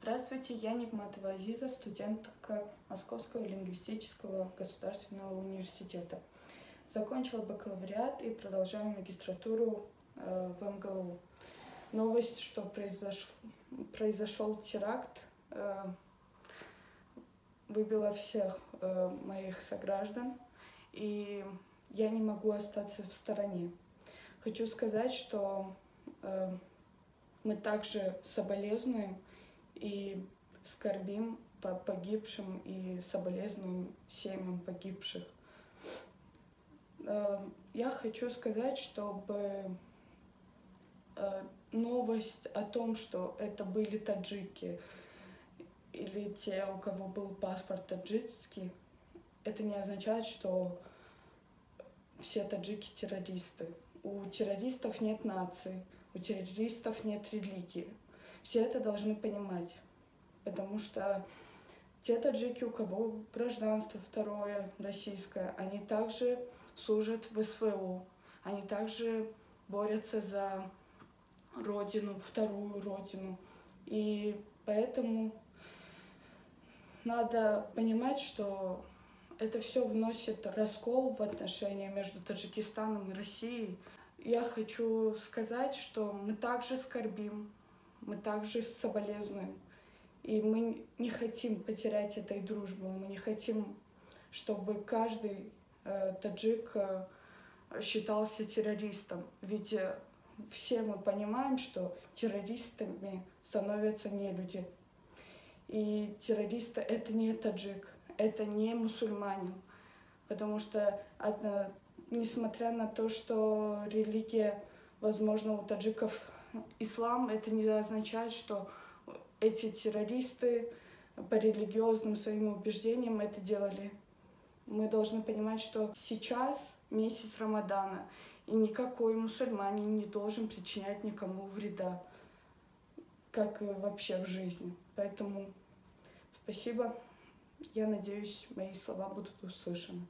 Здравствуйте, я Нигматова Азиза, студентка Московского лингвистического государственного университета. Закончила бакалавриат и продолжаю магистратуру в МГЛУ. Новость, что произошел теракт, выбила всех моих сограждан, и я не могу остаться в стороне. Хочу сказать, что мы также соболезнуем и скорбим по погибшим и соболезнуем семьям погибших. Я хочу сказать, чтобы новость о том, что это были таджики или те, у кого был паспорт таджикский, это не означает, что все таджики террористы. У террористов нет нации, у террористов нет религии. Все это должны понимать, потому что те таджики, у кого гражданство второе российское, они также служат в СВО, они также борются за родину, вторую родину. И поэтому надо понимать, что это все вносит раскол в отношения между Таджикистаном и Россией. Я хочу сказать, что мы также скорбим, мы также соболезнуем. И мы не хотим потерять этой дружбы, мы не хотим, чтобы каждый таджик считался террористом. Ведь все мы понимаем, что террористами становятся нелюди. И террористы — это не таджик, это не мусульманин. Потому что, несмотря на то, что религия, возможно, у таджиков ислам, это не означает, что эти террористы по религиозным своим убеждениям это делали. Мы должны понимать, что сейчас месяц Рамадана, и никакой мусульманин не должен причинять никому вреда, как и вообще в жизни. Поэтому спасибо. Я надеюсь, мои слова будут услышаны.